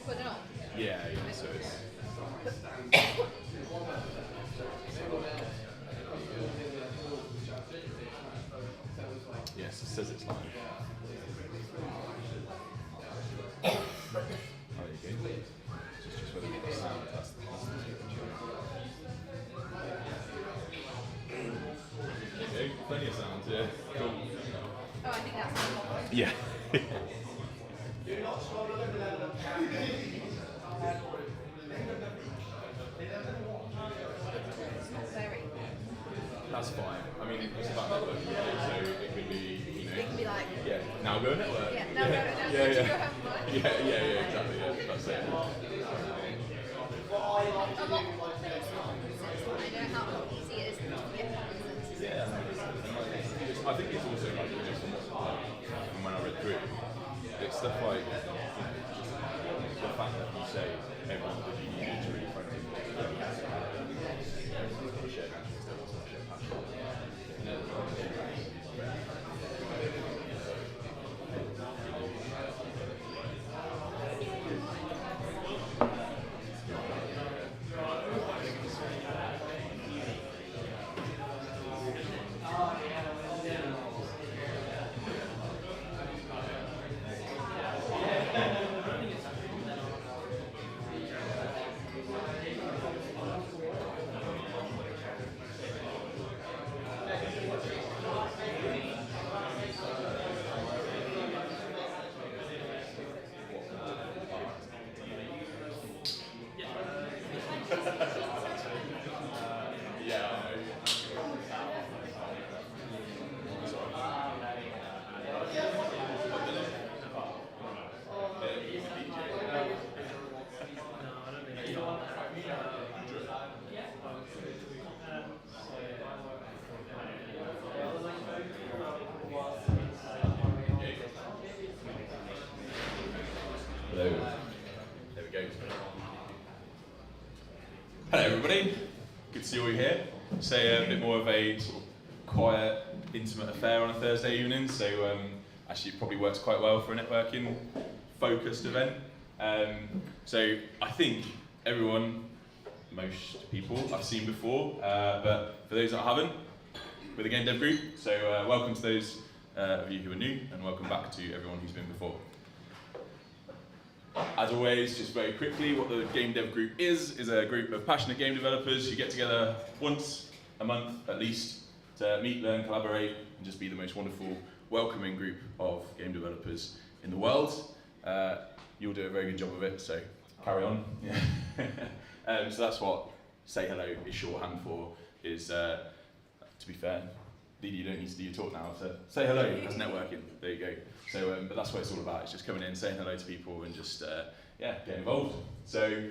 Put it on. Yeah, so it's... Yes, it says it's live. Oh, there you go. Just whether we got sound, that's the okay, plenty of sound, yeah. Cool. Oh, I think that's the Yeah. It's not very. That's fine. I mean, it's about networking, so it could be, you know. It can be like. Yeah, now go network. Yeah, now go network. Yeah, Did you yeah. go have lunch? Yeah, exactly, yeah, that's it. A lot of things I know how easy it is to get conferences. Yeah, I think it's also like, you know, from when I read through it, it's stuff like the fact that you say everyone that you need is really friendly. Everyone's got a shared interest, everyone's got a shared passion. Hello. There we go. Hello everybody. Good to see you all here. Say a bit more of a sort of quiet, intimate affair on a Thursday evening, so actually it probably works quite well for a networking focused event. So I think everyone, most people I've seen before, but for those that haven't, we're the Game Dev Group, so welcome to those of you who are new, and welcome back to everyone who's been before. As always, just very quickly, what the Game Dev Group is a group of passionate game developers who get together once a month at least to meet, learn, collaborate, and just be the most wonderful, welcoming group of game developers in the world. You'll do a very good job of it, so carry on. So that's what Say Hello is shorthand for, is, to be fair, Didi, you don't need to do your talk now, so say hello, that's networking, there you go. So, but that's what it's all about, it's just coming in, saying hello to people and just, yeah, get involved. So,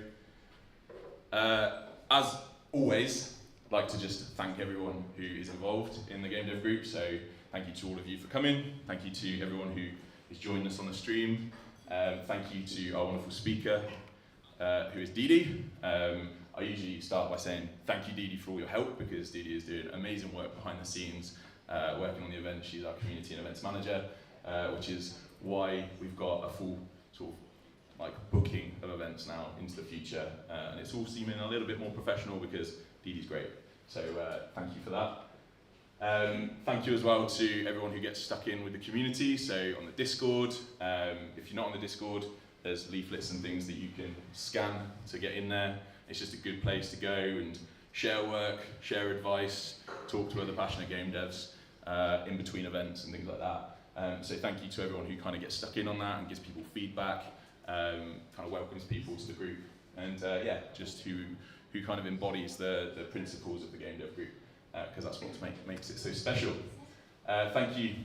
as always, I'd like to just thank everyone who is involved in the Game Dev Group, so thank you to all of you for coming, thank you to everyone who is joining us on the stream, thank you to our wonderful speaker, who is Didi. I usually start by saying thank you Didi for all your help, because Didi is doing amazing work behind the scenes, working on the event. She's our community and events manager, which is why we've got a full sort of like booking of events now into the future, and it's all seeming a little bit more professional because Didi's great. So thank you for that. Thank you as well to everyone who gets stuck in with the community. So on the Discord, if you're not on the Discord, there's leaflets and things that you can scan to get in there. It's just a good place to go and share work, share advice, talk to other passionate game devs in between events and things like that. So thank you to everyone who kind of gets stuck in on that and gives people feedback, kind of welcomes people to the group, and yeah, just who kind of embodies the principles of the Game Dev Group, because that's what makes it so special. Thank you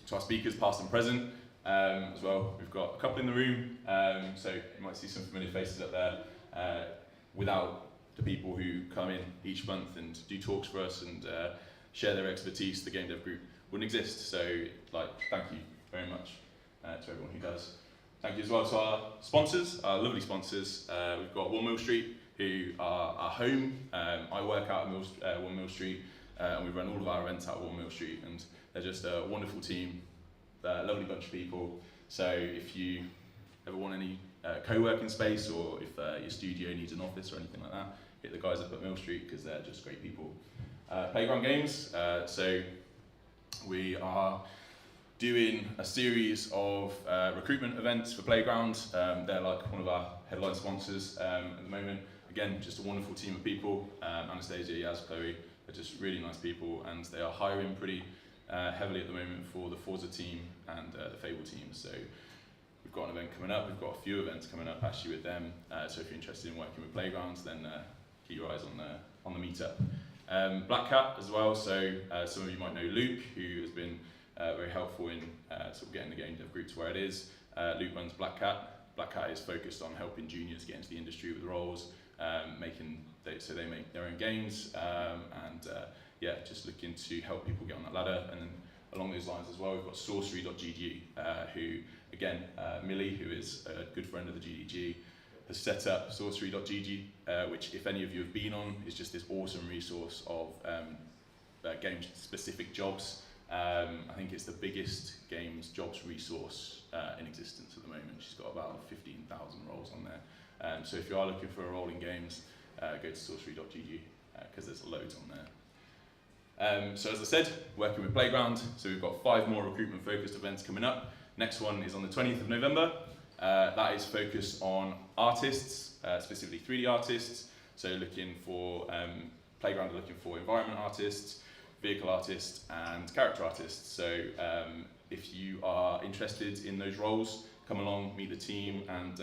to our speakers, past and present, as well. We've got a couple in the room, so you might see some familiar faces up there. Without the people who come in each month and do talks for us and share their expertise, the Game Dev Group wouldn't exist. So, like, thank you very much to everyone who does. Thank you as well to our sponsors, our lovely sponsors. We've got 1 Mill Street, who are our home. I work out at 1 Mill Street, and we run all of our events out of 1 Mill Street, and they're just a wonderful team, a lovely bunch of people. So if you ever want any co-working space, or if your studio needs an office or anything like that, hit the guys up at Mill Street, because they're just great people. Playground games, so we are doing a series of recruitment events for Playground. They're like one of our headline sponsors at the moment. Again, just a wonderful team of people. Anastasia, Yaz, Chloe, they're just really nice people, and they are hiring pretty heavily at the moment for the Forza team and the Fable team. So we've got an event coming up. We've got a few events coming up actually with them. So if you're interested in working with Playgrounds, then keep your eyes on the meetup. Black Cat as well. So some of you might know Luke, who has been very helpful in sort of getting the game dev group to where it is. Luke runs Black Cat. Black Cat is focused on helping juniors get into the industry with roles, so they make their own games, and yeah, just looking to help people get on that ladder. And then along those lines as well, we've got sorcery.gg, who again, Millie, who is a good friend of the GDG, has set up sorcery.gg, which if any of you have been on, is just this awesome resource of game-specific jobs. I think it's the biggest games jobs resource in existence at the moment. She's got about 15,000 roles on there. So if you are looking for a role in games, go to sorcery.gg, because there's loads on there. So as I said, working with Playground, so we've got 5 more recruitment-focused events coming up. Next one is on the 20th of November. That is focused on artists, specifically 3D artists. So looking for, Playground are looking for environment artists, vehicle artists, and character artists. So if you are interested in those roles, come along, meet the team, and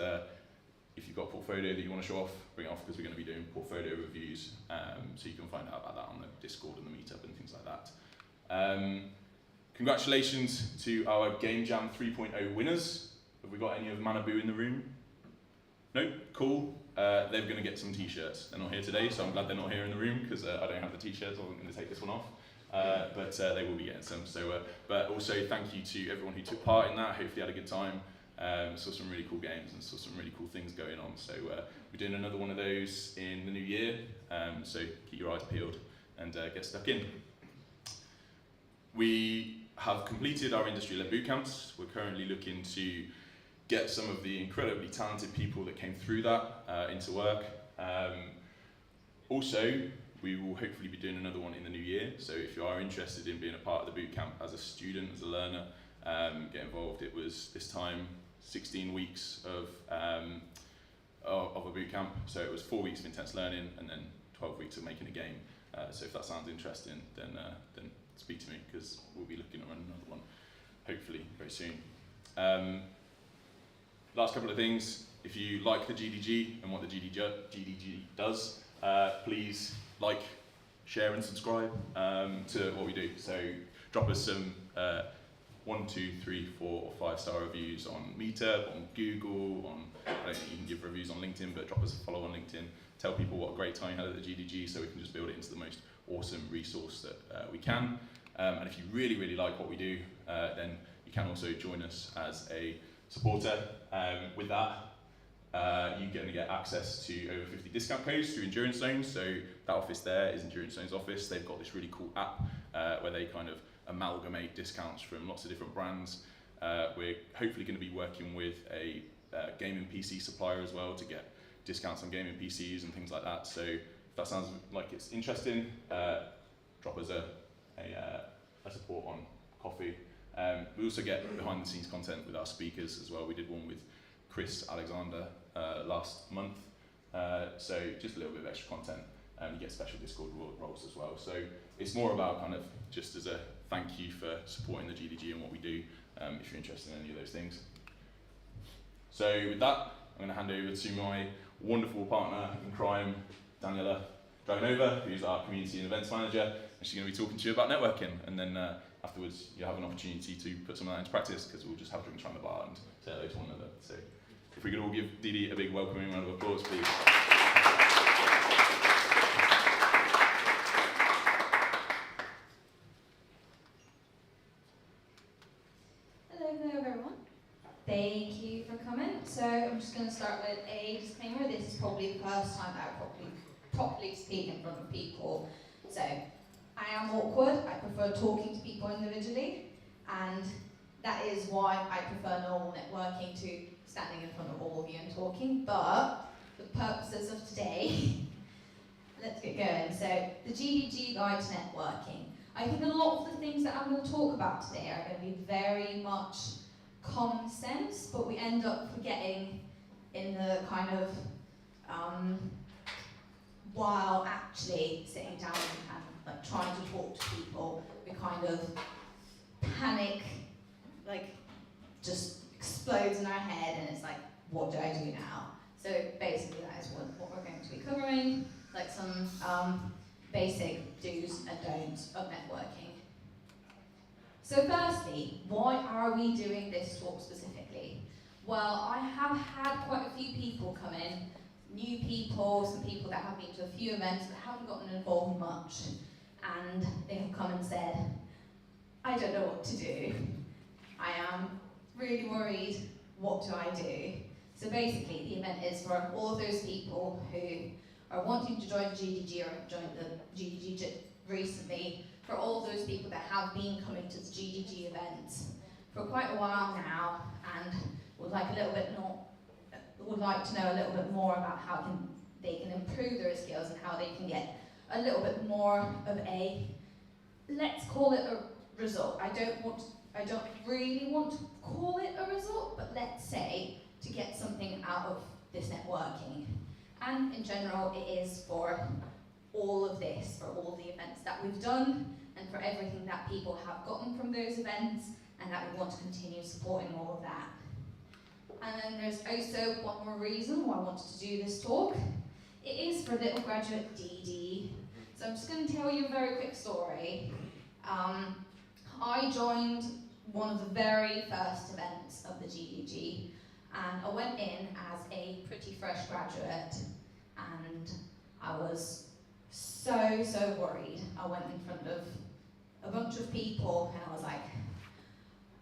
if you've got a portfolio that you want to show off, bring it off, because we're going to be doing portfolio reviews, so you can find out about that on the Discord and the meetup and things like that. Congratulations to our Game Jam 3.0 winners. Have we got any of Manabu in the room? No? Cool. They're going to get some t-shirts. They're not here today, so I'm glad they're not here in the room, because I don't have the t-shirts, so I'm going to take this one off. But they will be getting some. So, but also thank you to everyone who took part in that. Hopefully you had a good time. Saw some really cool games and saw some really cool things going on. So we're doing another one of those in the new year. So keep your eyes peeled and get stuck in. We have completed our industry-led boot camps. We're currently looking to get some of the incredibly talented people that came through that into work. Also, we will hopefully be doing another one in the new year. So if you are interested in being a part of the boot camp as a student, as a learner, get involved. It was this time 16 weeks of a boot camp. So it was 4 weeks of intense learning and then 12 weeks of making a game. So if that sounds interesting, then speak to me, because we'll be looking at running another one, hopefully very soon. Last couple of things. If you like the GDG and what the GDG does, please like, share and subscribe to what we do. So drop us some 1, 2, 3, 4 or 5-star reviews on Meetup, on Google, I don't think you can give reviews on LinkedIn, but drop us a follow on LinkedIn. Tell people what a great time you had at the GDG, so we can just build it into the most awesome resource that we can. And if you really, really like what we do, then you can also join us as a supporter. With that, you're going to get access to over 50 discount codes through Endurance Zones. So that office there is Endurance Zone's office. They've got this really cool app where they kind of amalgamate discounts from lots of different brands. We're hopefully going to be working with a gaming PC supplier as well to get discounts on gaming PCs and things like that. So if that sounds like it's interesting, drop us a support on coffee. We also get behind the scenes content with our speakers as well. We did one with Chris Alexander last month. So just a little bit of extra content. You get special Discord roles as well. So it's more about kind of just as a thank you for supporting the GDG and what we do, if you're interested in any of those things. So with that, I'm going to hand over to my wonderful partner in crime, Daniela Draganova, who's our community and events manager, and she's going to be talking to you about networking. And then afterwards, you'll have an opportunity to put some of that into practice, because we'll just have drinks around the bar and say hello to one another. So if we could all give Didi a big welcoming round of applause, please. Hello everyone. Thank you for coming. So I'm just going to start with a disclaimer. This is probably the first time that I properly speak in front of people. So I am awkward. I prefer talking to people individually, and that is why I prefer normal networking to standing in front of all of you and talking. But for the purposes of today, let's get going. So, the GDG Guide to Networking. I think a lot of the things that I'm going to talk about today are going to be very much common sense, but we end up forgetting in the kind of while actually sitting down and like trying to talk to people, we kind of panic, like just explodes in our head, and it's like, what do I do now? So basically that is what we're going to be covering, like some basic do's and don'ts of networking. So firstly, why are we doing this talk specifically? Well, I have had quite a few people come in, new people, some people that have been to a few events but haven't gotten involved much, and they have come and said, I don't know what to do. I am really worried, what do I do? So basically the event is for all of those people who are wanting to join GDG or have joined the GDG recently, for all of those people that have been coming to the GDG events for quite a while now and would like to know a little bit more about how they can improve their skills and how they can get a little bit more of a, let's call it a result. I don't really want to call it a result, but let's say to get something out of this networking. And in general, it is for all of this, for all the events that we've done, and for everything that people have gotten from those events, and that we want to continue supporting all of that. And then there's also one more reason why I wanted to do this talk. It is for little graduate Didi. So I'm just going to tell you a very quick story. I joined one of the very first events of the GDG, and I went in as a pretty fresh graduate, and I was so worried. I went in front of a bunch of people and I was like,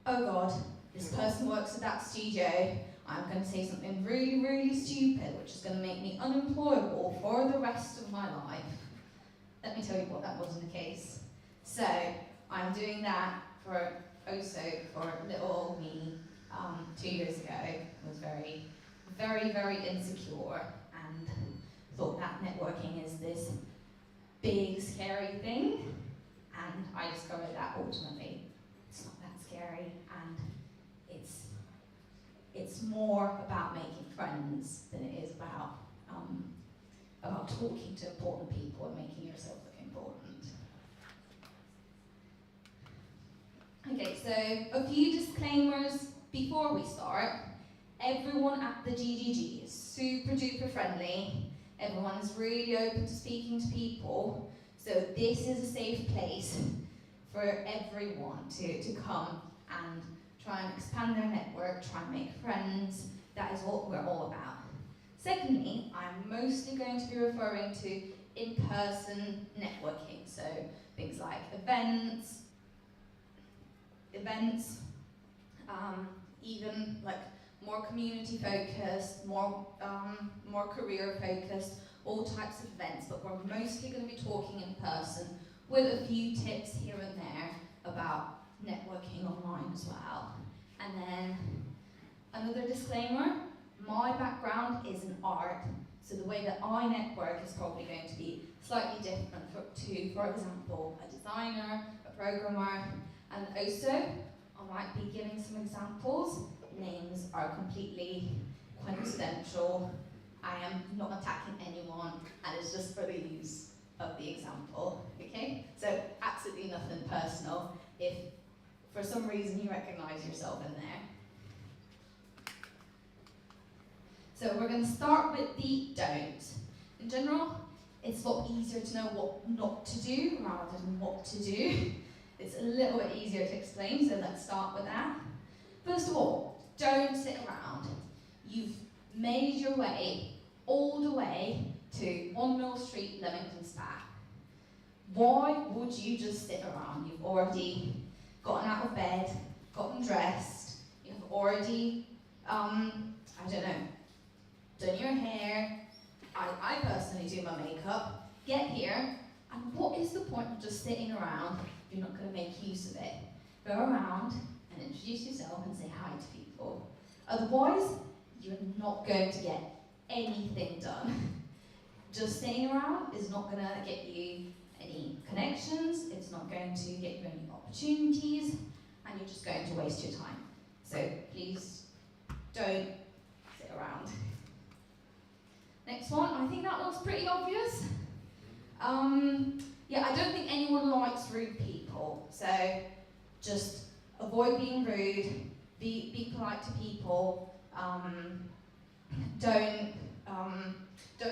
oh God, this person works at that studio. I'm going to say something really stupid, which is going to make me unemployable for the rest of my life. Let me tell you what that wasn't the case. So I'm doing that for little old me 2 years ago. I was very insecure and thought that networking is this big scary thing, and I discovered that ultimately it's not that scary, and it's more about making friends than it is about talking to important people and making yourself look important. Okay, so a few disclaimers before we start. Everyone at the GDG is super duper friendly. Everyone is really open to speaking to people. So this is a safe place for everyone to come and try and expand their network, try and make friends. That is what we're all about. Secondly, I'm mostly going to be referring to in-person networking. So things like events, even like more community focused, more career focused, all types of events, but we're mostly going to be talking in person with a few tips here and there about networking online as well. And then another disclaimer, my background is in art, so the way that I network is probably going to be slightly different to, for example, a designer, a programmer, and also I might be giving some examples. Names are completely coincidental. I am not attacking anyone, and it's just for the use of the example, okay? So absolutely nothing personal if for some reason you recognize yourself in there. So we're going to start with the don't. In general, it's a lot easier to know what not to do rather than what to do. It's a little bit easier to explain, so let's start with that. First of all, don't sit around. You've made your way all the way to 1 Mill Street, Leamington Spa. Why would you just sit around? You've already gotten out of bed, gotten dressed, you've already, done your hair. I personally do my makeup. Get here, and And what is the point of just sitting around if you're not going to make use of it? Go around and introduce yourself and say hi to people. Otherwise, you're not going to get anything done. Just sitting around is not going to get you any connections, it's not going to get you any opportunities, and you're just going to waste your time. So please don't sit around. Next one, I think that one's pretty obvious. Yeah, I don't think anyone likes rude people, so just avoid being rude, be polite to people, don't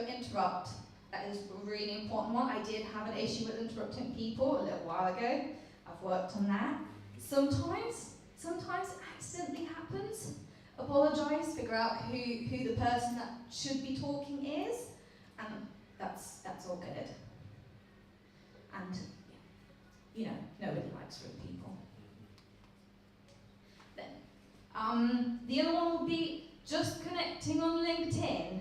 interrupt. That is a really important one. I did have an issue with interrupting people a little while ago. I've worked on that. Sometimes it accidentally happens. Apologise, figure out who the person that should be talking is, and that's all good. And you know, nobody likes rude people. Then, the other one would be just connecting on LinkedIn.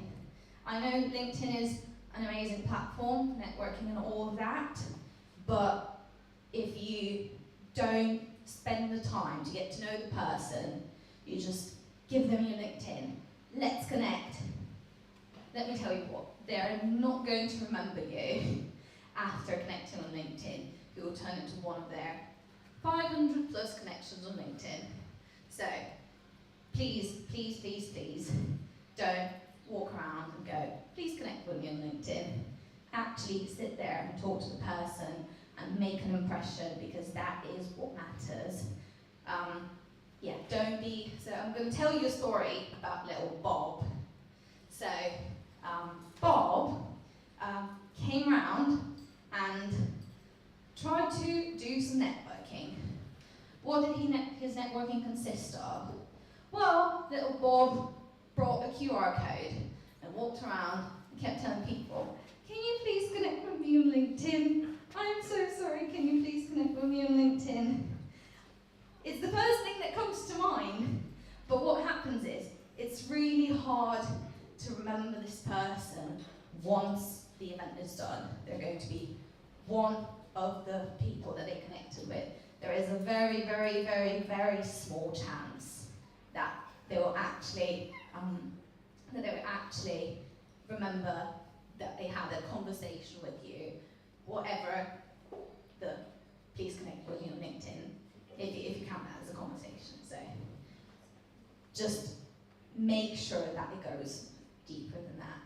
I know LinkedIn is an amazing platform, networking and all of that, but if you don't spend the time to get to know the person, you just give them your LinkedIn. Let's connect. Let me tell you what, they're not going to remember you after connecting on LinkedIn. You will turn into one of their 500 plus connections on LinkedIn. So please, please, please, please don't walk around and go, please connect with me on LinkedIn. Actually sit there and talk to the person and make an impression, because that is what matters. Yeah, don't be, so I'm going to tell you a story about little Bob. So, Bob came round and tried to do some networking. What did his networking consist of? Well, little Bob brought a QR code and walked around and kept telling people, can you please connect with me on LinkedIn? I'm so sorry, can you please connect with me on LinkedIn? It's the first thing that comes to mind, but what happens is, it's really hard to remember this person once the event is done. They're going to be one of the people that they connected with. There is a very, very, very, very small chance that they will actually remember that they had a conversation with you, whatever the please connect with me on LinkedIn, if you count that as a conversation. So just make sure that it goes deeper than that.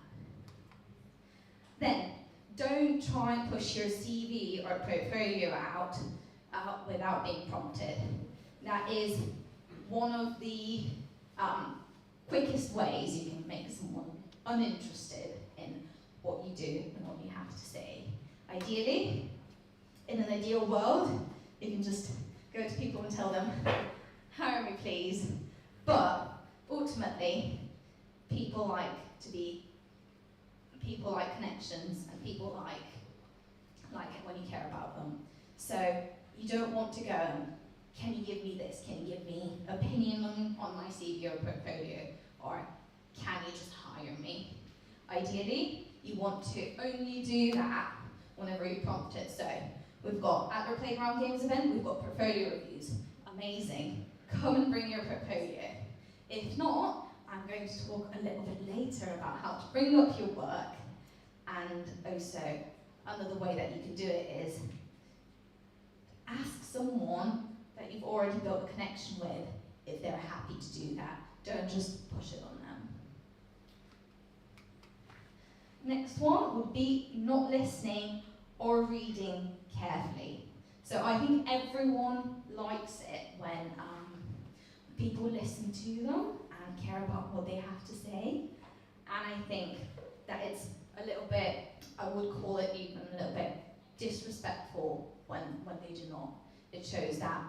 Then, don't try and push your CV or portfolio out without being prompted. That is one of the quickest ways you can make someone uninterested in what you do and what you have to say. Ideally, in an ideal world, you can just go to people and tell them, hire me please. But ultimately, people like connections, and people like it when you care about them. So you don't want to go and, can you give me this? Can you give me opinion on my CV or portfolio? Or can you just hire me? Ideally, you want to only do that whenever you're prompted. So we've got, at our Playground Games event, we've got portfolio reviews. Amazing. Come and bring your portfolio. If not, I'm going to talk a little bit later about how to bring up your work, and also another way that you can do it is ask someone that you've already built a connection with if they're happy to do that. Don't just push it on them. Next one would be not listening or reading carefully. So I think everyone likes it when people listen to them and care about what they have to say. And I think that it's a little bit, I would call it even a little bit disrespectful when they do not. It shows that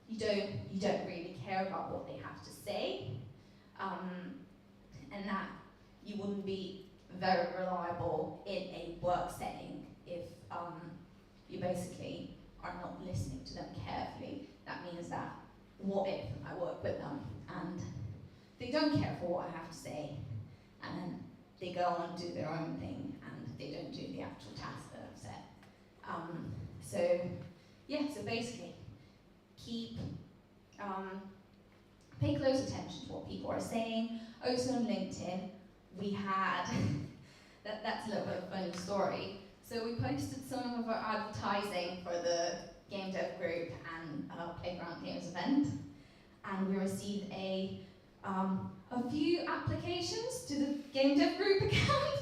you don't really care about what they have to say, and that you wouldn't be very reliable in a work setting if you basically are not listening to them carefully. That means that, what if I work with them and they don't care for what I have to say, and then they go on and do their own thing and they don't do the actual task that I've set. So basically, pay close attention to what people are saying. Also on LinkedIn, we had, that's a little bit of a funny story. So we posted some of our advertising for the Game Dev group and Playground Games event, and we received a few applications to the Game Dev group account.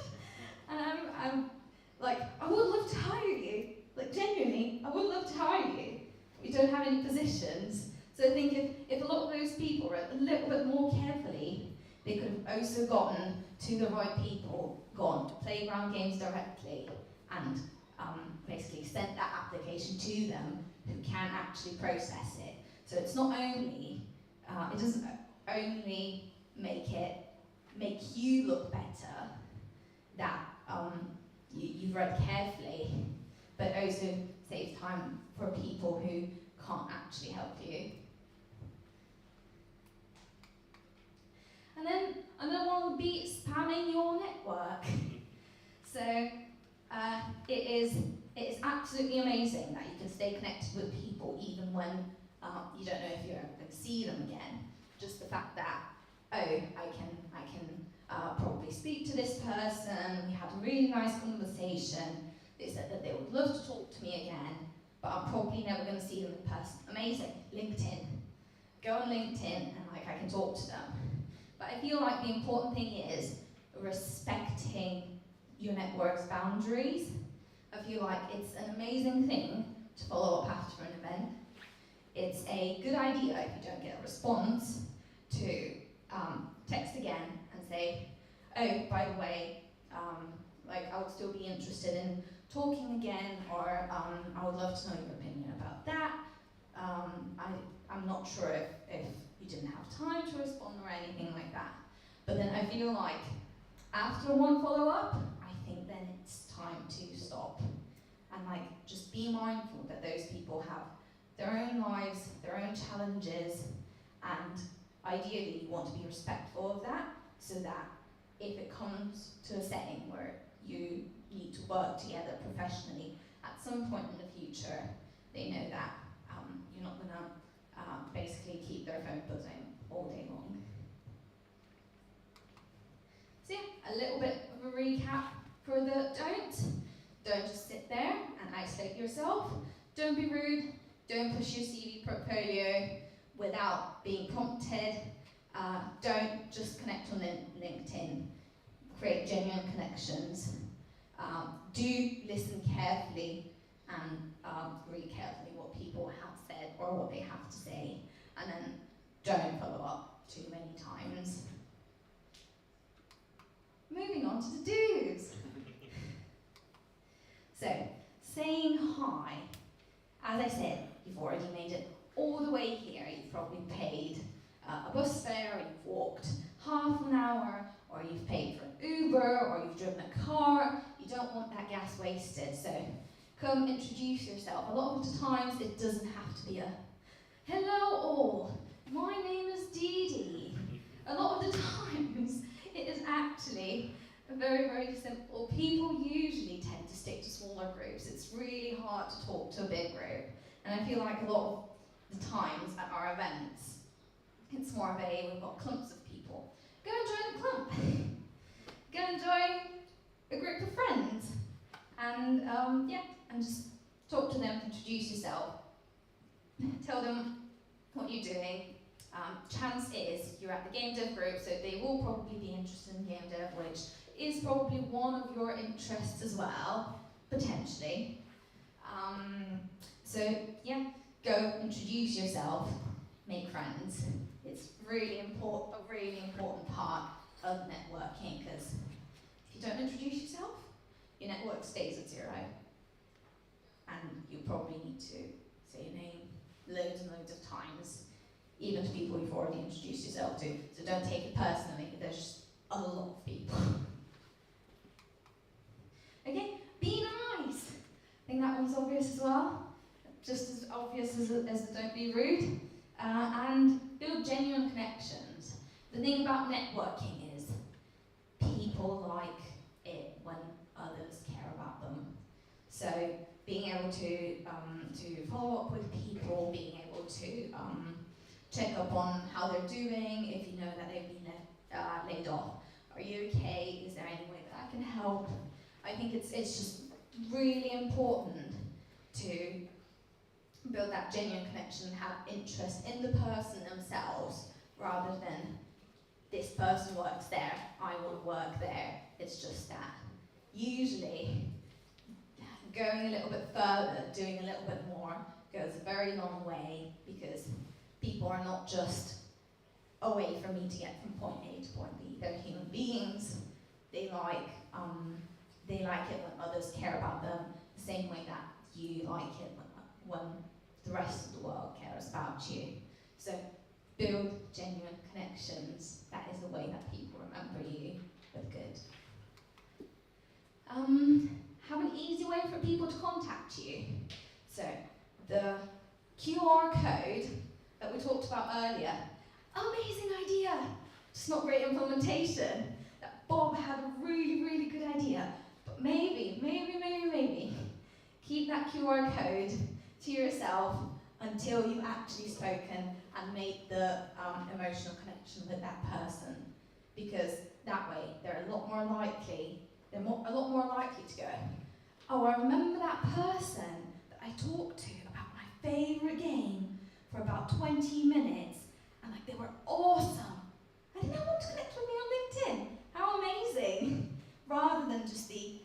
And I'm like, I would love to hire you. Like, genuinely, I would love to hire you. We don't have any positions. So I think if a lot of those people were a little bit more carefully, they could have also gotten to the right people, gone to Playground Games directly, and basically sent that application to them who can actually process it. So it's not only, it doesn't only make you look better that you've read carefully, but also saves time for people who can't actually help you. And then another one would be spamming your network. So it is absolutely amazing that you can stay connected with people even when you don't know if you're ever going to see them again. Just the fact that, oh, I can probably speak to this person, we had a really nice conversation, they said that they would love to talk to me again, but I'm probably never going to see them in person. Amazing. LinkedIn. Go on LinkedIn and I can talk to them. But I feel like the important thing is respecting your network's boundaries. I feel like it's an amazing thing to follow up after an event. It's a good idea if you don't get a response to text again and say, oh, by the way, I would still be interested in talking again, or I would love to know your opinion about that. I'm not sure if you didn't have time to respond or anything like that. But then I feel like after one follow-up, I think then it's time to stop. And just be mindful that those people have their own lives, their own challenges, and ideally you want to be respectful of that, so that if it comes to a setting where you need to work together professionally at some point in the future, they know that you're not going to basically keep their phone buzzing all day long. So yeah, a little bit of a recap for the don't just sit there and isolate yourself. Don't be rude. Don't push your CV portfolio without being prompted. Don't just connect on LinkedIn. Create genuine connections. Do listen carefully and read carefully what people have said or what they have to say, and then don't follow up too many times. Moving on to the do's. So, saying hi. As I said, you've already made it all the way here. You've probably paid a bus fare, or you've walked half an hour, or you've paid for an Uber, or you've driven a car. You don't want that gas wasted, so come introduce yourself. A lot of the times it doesn't have to be a hello all, my name is Didi. A lot of the times it is actually very, very simple. People usually tend to stick to smaller groups. It's really hard to talk to a big group. And I feel like a lot of the times at our events, it's more of we've got clumps of people. Go and join a clump. Go and join a group of friends. And and just talk to them, introduce yourself. Tell them what you're doing. Chance is you're at the game dev group, so they will probably be interested in game dev, which is probably one of your interests as well, potentially. Go introduce yourself, make friends. It's really important, a really important part of networking, because if you don't introduce yourself, your network stays at 0. And you probably need to say your name loads and loads of times, even to people you've already introduced yourself to. So don't take it personally, there's just a lot of people. Okay, be nice. I think that one's obvious as well. Just as obvious as the don't be rude. And build genuine connections. The thing about networking is people like it when others care about them. So being able to follow up with people, being able to check up on how they're doing, if you know that they've been laid off. Are you okay? Is there any way that I can help? I think it's just really important to build that genuine connection, have interest in the person themselves, rather than this person works there, I want to work there. It's just that. Usually, going a little bit further, doing a little bit more, goes a very long way, because people are not just a way for me to get from point A to point B. They're human beings. They like it when others care about them, the same way that you like it when the rest of the world cares about you. So build genuine connections. That is the way that people remember you with good. Have an easy way for people to contact you. So the QR code that we talked about earlier, amazing idea, just not great implementation. That Bob had a really, really good idea, but maybe, keep that QR code to yourself until you've actually spoken and made the emotional connection with that person, because that way they're a lot more likely to go, oh, I remember that person that I talked to about my favourite game for about 20 minutes, and like they were awesome. I think I want to connect with me on LinkedIn. How amazing! Rather than just the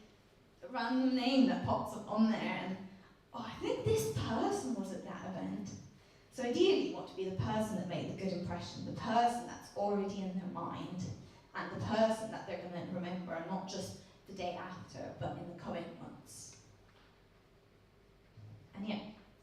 random name that pops up on there and, oh, I think this person was at that event. So ideally you want to be the person that made the good impression, the person that's already in their mind, and the person that they're going to remember, not just the day after, but in the coming months. And yeah,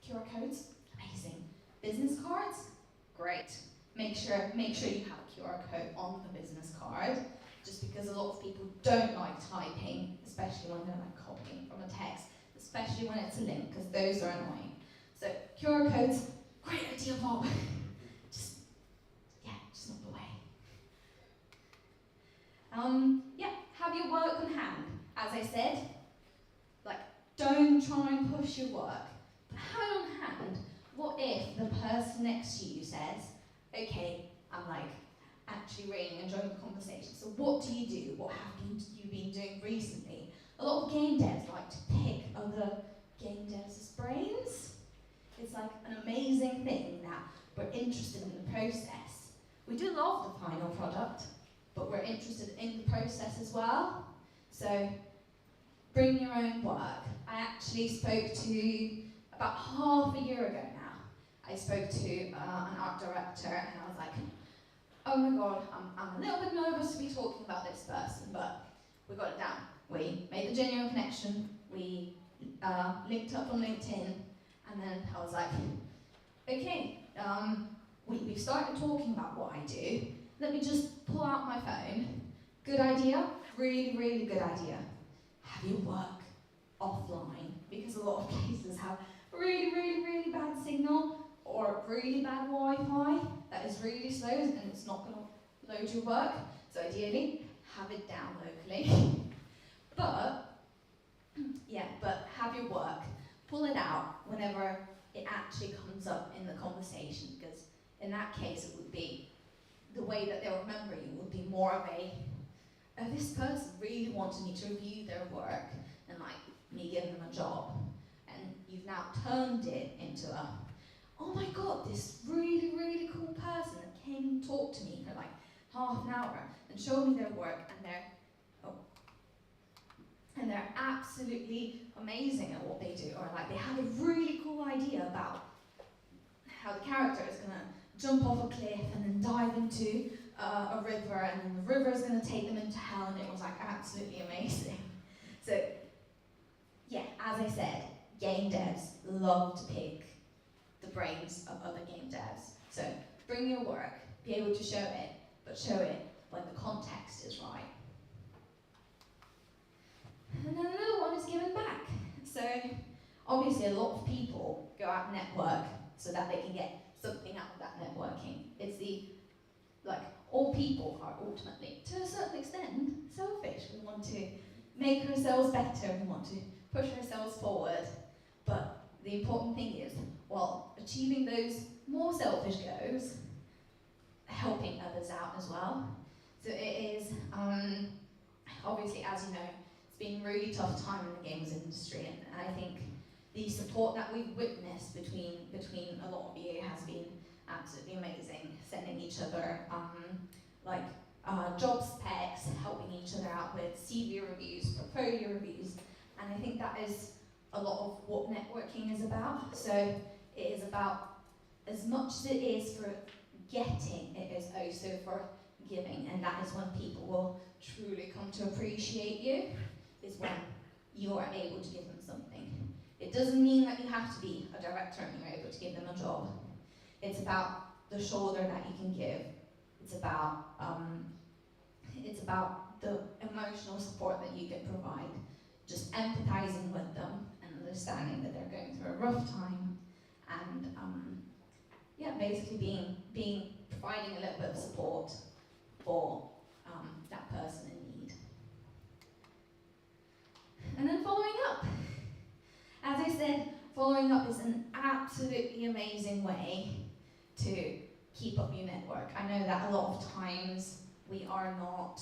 QR codes, amazing. Business cards, great. Make sure you have a QR code on the business card, just because a lot of people don't like typing, especially when they're like copying from a text, especially when it's a link, because those are annoying. So QR codes, great idea, Bob. just not the way. Have your work on hand. As I said, like, don't try and push your work, but have it on hand. What if the person next to you says, okay, I'm like actually really enjoying the conversation, so what do you do? What have you been doing recently? A lot of game devs like to pick other game devs' brains. It's like an amazing thing that we're interested in the process. We do love the final product, but we're interested in the process as well. So bring your own work. I actually spoke to, about half a year ago now, I spoke to an art director, and I was like, oh my god, I'm a little bit nervous to be talking about this person, but we got it down. We made the genuine connection, we linked up on LinkedIn, and then I was like, okay, we started talking about what I do. Let me just pull out my phone. Good idea, really, really good idea. Have your work offline, because a lot of places have really, really, really bad signal or really bad Wi-Fi that is really slow and it's not going to load your work. So ideally, have it down locally. but have your work. Pull it out whenever it actually comes up in the conversation, because in that case it would be, the way that they'll remember you would be more of a, oh, this person really wanted me to review their work and like me giving them a job. And you've now turned it into a, oh my god, this really, really cool person that came and talked to me for like half an hour and showed me their work, and they're absolutely amazing at what they do, or like they have a really cool idea about how the character is going to jump off a cliff and then dive into a river, and then the river is going to take them into hell, and it was like absolutely amazing. So yeah, as I said, game devs love to pick the brains of other game devs. So bring your work, be able to show it, but show it when the context is right. And then another one is giving back. So obviously a lot of people go out and network so that they can get something out of that networking. It's all people are ultimately, to a certain extent, selfish. We want to make ourselves better, we want to push ourselves forward. the important thing is, while achieving those more selfish goals, helping others out as well. So it is, obviously, as you know, it's been a really tough time in the games industry, and I think the support that we've witnessed between a lot of you has been absolutely amazing. Sending each other job specs, helping each other out with CV reviews, portfolio reviews, and I think that is a lot of what networking is about. So it is about, as much as it is for getting, it is also for giving, and that is when people will truly come to appreciate you, is when you are able to give them something. It doesn't mean that you have to be a director and you're able to give them a job. It's about the shoulder that you can give. It's about the emotional support that you can provide. Just empathizing with them and understanding that they're going through a rough time, and basically providing a little bit of support for that person in need. And then following up. As I said, following up is an absolutely amazing way to keep up your network. I know that a lot of times we are not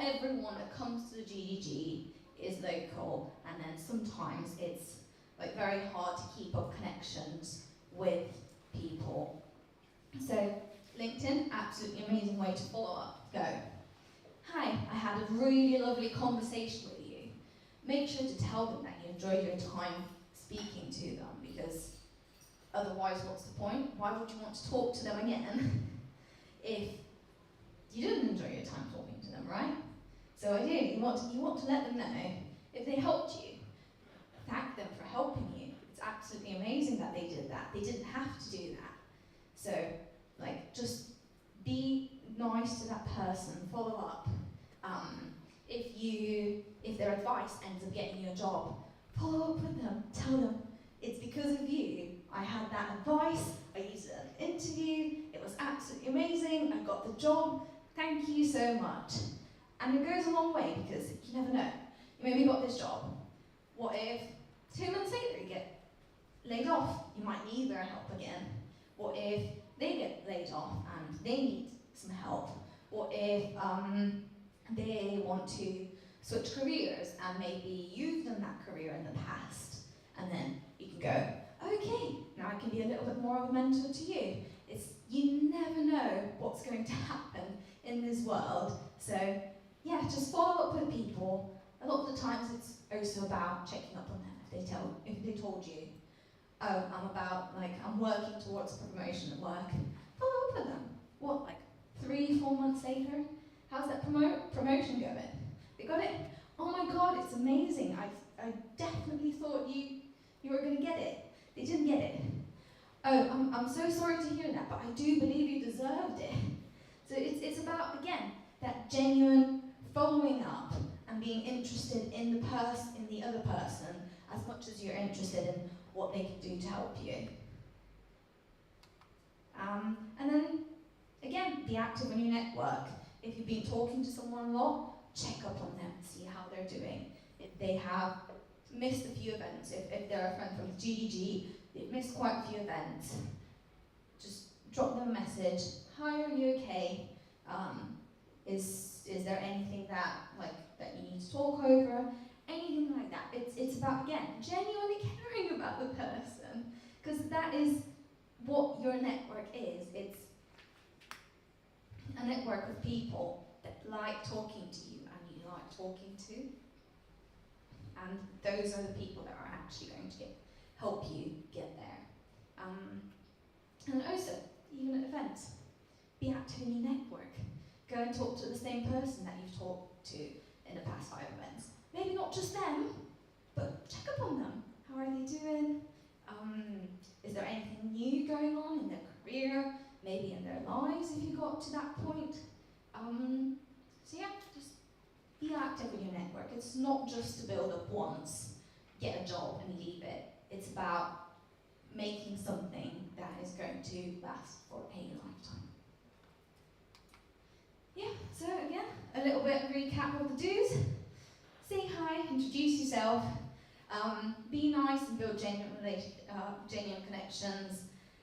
everyone that comes to the GDG is local, and then sometimes it's like very hard to keep up connections with people. So LinkedIn, absolutely amazing way to follow up. Go, hi, I had a really lovely conversation with you. Make sure to tell them that you enjoyed your time speaking to them, because otherwise what's the point? Why would you want to talk to them again if you didn't enjoy your time talking to them, right? So ideally, you want to let them know if they helped you. Thank them for helping you. It's absolutely amazing that they did that. They didn't have to do that. So, just be nice to that person, follow up. If their advice ends up getting you a job, follow up with them. Tell them, it's because of you. I had that advice, I used it in an interview, it was absolutely amazing, I got the job, thank you so much. And it goes a long way, because you never know. You maybe got this job. What if 2 months later you get laid off? You might need their help again. What if they get laid off and they need some help? What if they want to switch careers and maybe you've done that career in the past, and then you can go, okay, now I can be a little bit more of a mentor to you. You never know what's going to happen in this world. So yeah, just follow up with people. A lot of the times it's also about checking up on them. If they told you, oh, I'm working towards promotion at work, follow up with them. What, 3-4 months later? How's that promotion going? They got it? Oh my God, it's amazing. I definitely thought you were going to get it. They didn't get it. Oh, I'm so sorry to hear that, but I do believe you deserved it. So it's about, again, that genuine following up and being interested in the other person as much as you're interested in what they can do to help you. And then, again, be active in your network. If you've been talking to someone a lot, check up on them, see how they're doing. If they have missed a few events, if they're a friend from the GDG, they've missed quite a few events, just drop them a message. Hi, are you okay? Is there anything that you need to talk over? Anything like that. It's about, again, genuinely caring about the person, because that is what your network is. It's a network of people that like talking to you and you like talking to, and those are the people that are actually going to help you get there. And also, even at events, be active in your network. Go and talk to the same person that you've talked to in the past 5 events. Maybe not just them, but check up on them. How are they doing? Is there anything new going on in their career? Maybe in their lives if you got to that point? So yeah, just be active in your network. It's not just to build up once, get a job and leave it. It's about making something that is going to last for a lifetime. Yeah, so again, a little bit of recap of the do's. Say hi, introduce yourself, Be nice and build genuine connections.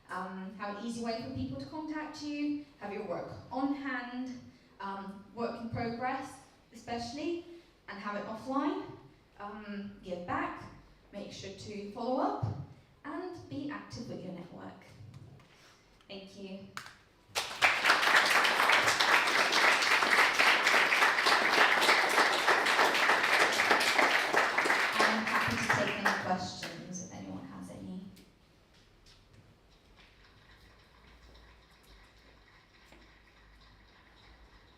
Have an easy way for people to contact you. Have your work on hand, work in progress especially, and have it offline. Give back, make sure to follow up, and be active with your network. Thank you. I'm happy to take any questions if anyone has any.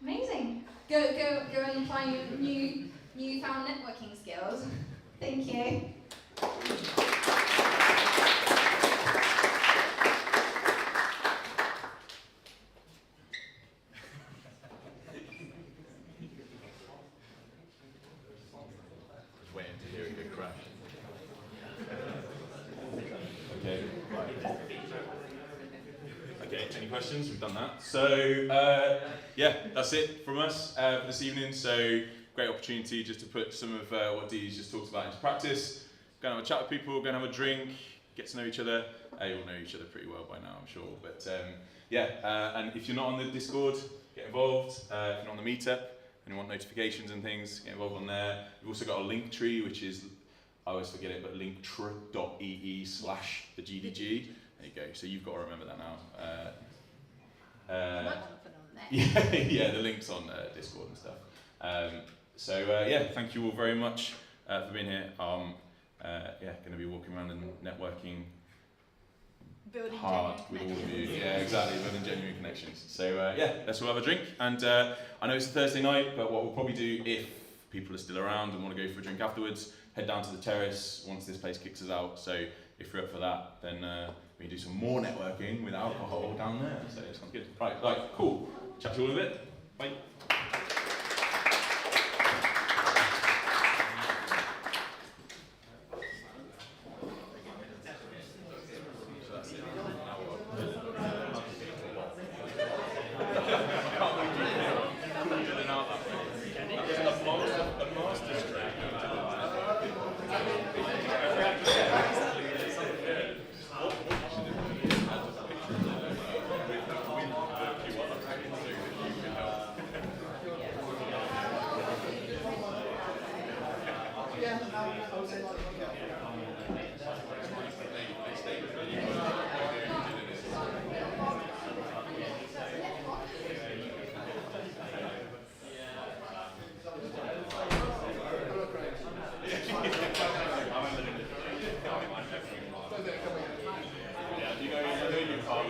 Amazing. Go and apply your newfound networking skills. Thank you. Just waiting to hear a good crash. Okay. Okay, any questions? We've done that. So, yeah, that's it from us for this evening. So, great opportunity just to put some of what Didi's just talked about into practice. Go and have a chat with people, go and have a drink, get to know each other. You all know each other pretty well by now, I'm sure. But and if you're not on the Discord, get involved. If you're not on the meetup and you want notifications and things, get involved on there. We've also got a link tree, which is, I always forget it, but linktree.ee/TheGDG. There you go. So you've got to remember that now. Yeah, the link's on Discord and stuff. Thank you all very much for being here. Going to be walking around and networking Building hard with all of you. Yeah, exactly, building genuine connections. So let's all have a drink. And I know it's a Thursday night, but what we'll probably do, if people are still around and want to go for a drink afterwards, head down to the terrace once this place kicks us out. So if you're up for that, then we can do some more networking with alcohol down there. So it sounds good. Right, cool. Chat to you all in a bit. Bye. You know your car,